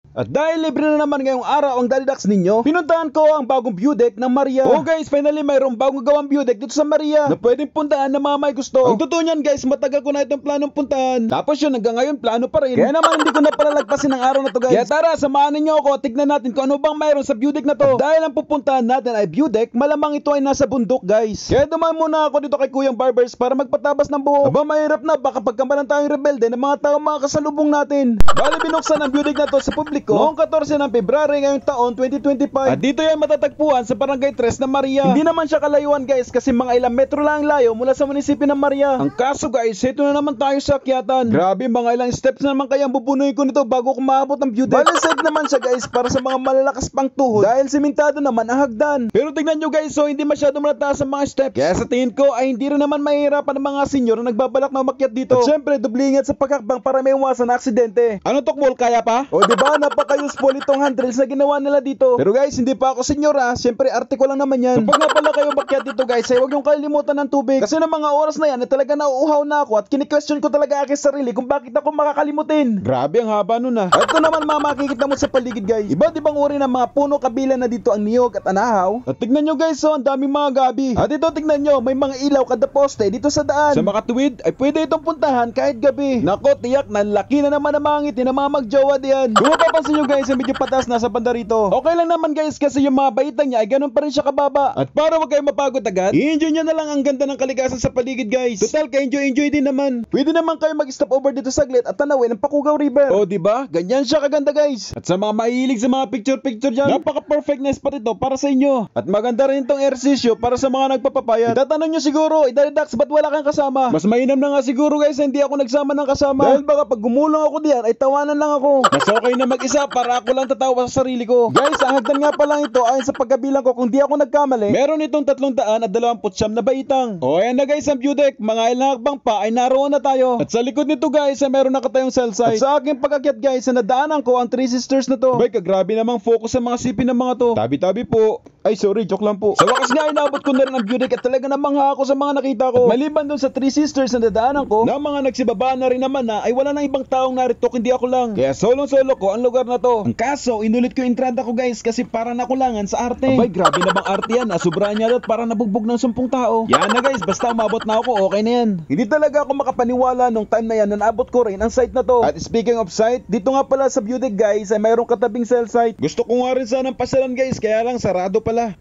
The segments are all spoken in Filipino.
At dahil libre na naman ngayong araw ang Dalidax ninyo, pinuntahan ko ang bagong view deck ng Maria. Oh guys, finally mayroong bagong gawang view deck dito sa Maria na pwedeng puntahan na mga may gusto. Ang totoo niyan guys, matagal ko na itong planong puntahan. Tapos yun, hanggang ngayon plano pa rin. Kaya naman hindi ko na palalagpasin ang araw na to guys. Kaya tara, samahan ninyo ako at tignan natin kung ano bang mayroon sa view deck na to. At dahil ang pupuntahan natin ay view deck, malamang ito ay nasa bundok guys. Kaya dumaan muna ako dito kay Kuyang Barbers para magpatabas ng buhok. Aba, mahirap na, baka pagkamalan tayong rebelde ng mga tao mga kasalubong natin. Bali binuksan ang view deck na to sa publiko noong 14 ng February ngayong taon 2025. At dito yan matatagpuan sa Barangay 3 ng Maria. Hindi naman siya kalayuan guys kasi mga ilang metro lang ang layo mula sa munisipyo ng Maria. Ang kaso guys, ito na naman tayo sa akyatan. Grabe, mga ilang steps na naman kayang bubunuin ko nito bago ko maabot ang view deck. Bali safe naman siya guys para sa mga malalakas pang tuhod dahil simentado naman ang hagdan. Pero tignan nyo guys, so hindi masyado malataas ang mga steps. Kaya sa tingin ko ay hindi rin naman mahihirapan ng mga senior na nagbabalak na umakyat dito. At syempre, dublingat sa pagkakbang para may iwasan na aksidente. Ano Tokmol, kaya pa? O diba, napaka-useful itong handrails na ginawa nila dito. Pero guys, hindi pa ako senior syempre arte ko lang naman yan. Kapag nga pala kayo umakyat dito guys, ay huwag yung kalimutan ng tubig. Kasi ng mga oras na yan, ay talaga nauuhaw na ako at kini-question ko talaga aking sarili kung bakit ako makakalimutin. Grabe, ang haba nun At ito naman mga makikita mo sa paligid guys. Iba't ibang uri ng mga puno kabila na dito ang niyog at anahaw. At tignan nyo guys, so ang daming mga gabi. At ito tignan nyo, may mga ilaw kada poste dito sa daan. Sa makatuwid, ay pwede itong puntahan kahit gabi. Nako, tiyak na laki na naman ang mga ngiti ng mga magjowa diyan. Kung mapapansin nyo guys, medyo patas na sa banda rito. Okay lang naman guys kasi yung mga baitang niya ay ganun pa rin siya kababa. At para wag kayo mapagod agad, i-enjoy nyo na lang ang ganda ng kalikasan sa paligid guys. Total, ka-enjoy din naman. Pwede naman kayo mag-stop over dito saglit at tanawin ang Pakugaw River. O diba? Ganyan siya kaganda guys. At sa mga mahilig sa mga picture dyan, napaka-perfect na spot ito para sa inyo. At maganda rin itong ersisyo para sa mga nagpapapayat. Itatanong nyo siguro, Dalidax, ba't wala kang kasama? Mas mainam na nga siguro guys, hindi ako nagsama ng kasama. Dahil baka pag gumulong ako diyan, ay tawanan lang ako. Mas okay na mag-isa para ako lang tatawa sa sarili ko. Guys, ang hagdan nga pa lang ito, ayon sa pagkabilang ko, kung di ako nagkamali, meron itong 329 na baitang. O ayan na guys ang view deck, mga ilang hakbang pa ay naroon na tayo. At sa likod nito guys, ay meron nakatayong cell site. At sa aking pag-akyat guys, na nadaanan ko ang Three Sisters na to. Bay, kagrabe namang focus sa mga sipin ng mga to. Tabi-tabi po. Ay sorry, joke lang po. Sa wakas nga, inabot ko na rin ang view deck at talaga namangha ako sa mga nakita ko. At maliban dun sa Three Sisters na nadaanan ko, na mga nagsibaba na rin naman na ay wala nang ibang taong narito kundi ako lang. Kaya solo ko ang lugar na to. Ang kaso, inulit ko yung entrada ko guys kasi para nakulangan sa arte. Abay, grabe namang arte yan. Sobrang niya at para nabugbog ng 10 tao. Yan na guys, basta umabot na ako, okay na yan. Hindi talaga ako makapaniwala nung time na yan na naabot ko rin ang site na to. At speaking of site, dito nga pala sa view deck guys ay mayroong katabing cell site. Gusto ko nga rin sanang pasyalan guys, kaya lang sarado pala.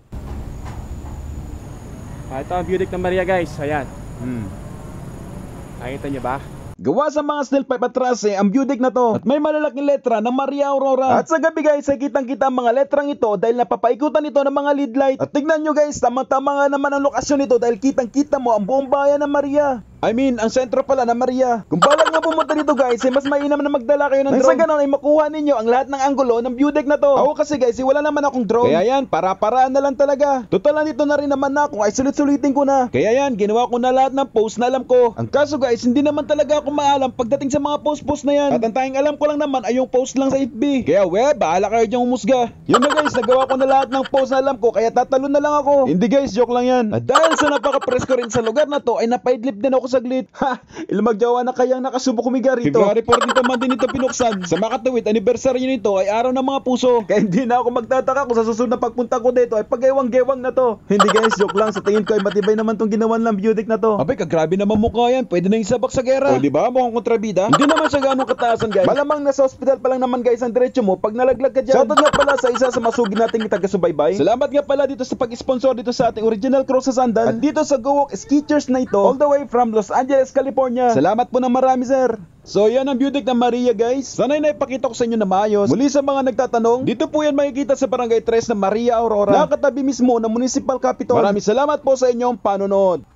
Ito ang view deck ng Maria guys, ayan. Nakita nyo ba? Gawa sa mga steel pipe at trase ang view deck na to. At may malalaking letra ng Maria Aurora. At sa gabi guys ay kitang-kita ang mga letrang ito dahil napapaikutan ito ng mga lead light. At tignan nyo guys, tamang-tama nga naman ang lokasyon nito dahil kitang-kita mo ang buong bayan ng Maria. I mean, ang sentro pala ng Maria. Kung balak nga pumunta dito guys, ay mas mainam na magdala kayo ng drone. Sa ganun ay makuha ninyo ang lahat ng anggulo ng view deck na to. Ako kasi guys, wala naman akong drone. Kaya yan, para-paraan na lang talaga. Total nito na rin naman na kung ay sulit-sulitin ko na. Kaya yan, ginawa ko na lahat ng post na alam ko. Ang kaso guys, hindi naman talaga ako maalam pagdating sa mga post na yan. At ang tayong alam ko lang naman ay yung post lang sa FB. Kaya bahala kayo dyang umusga. Yun na guys, nagawa ko na lahat ng post na alam ko, kaya tatalon na lang ako. Hindi guys, joke lang yan. At dahil sa napaka-presko rin sa lugar na to, ay napaidlip din ako saglit. Ha! Ilmagjawa na kayang nakasubok kumiga rito. February 14 naman din ito pinuksan. Sa makatuwid, anniversary nito ay araw ng mga puso. Kaya hindi na ako magtataka kung sa susunod na pagpunta ko dito ay pag-ewang-gewang na to. Hindi guys, joke lang. Sa tingin ko ay matibay naman tong ginawan lang view deck na to. Abay, kagrabe naman mukha yan. Pwede na isabak sa gera. O diba, mukhang kontrabida? Hindi naman siya ganong kataasan guys. Malamang nasa hospital pa lang naman guys ang diretso mo pag nalaglag ka dyan. Shoutout nga pala sa isa sa masugid nating taga-subaybay. Salamat nga pala dito sa pag-sponsor dito sa ating original cross sa sandal. At dito sa GoWalk Skechers na ito all the way from Los Angeles, California. Salamat po ng marami sir. So yan ang view deck ng Maria guys. Sana'y naipakita ko sa inyo na maayos. Muli sa mga nagtatanong, dito po yan makikita sa Barangay 3 ng Maria Aurora. Nakatabi mismo ng Municipal Capitol. Maraming salamat po sa inyong panonood.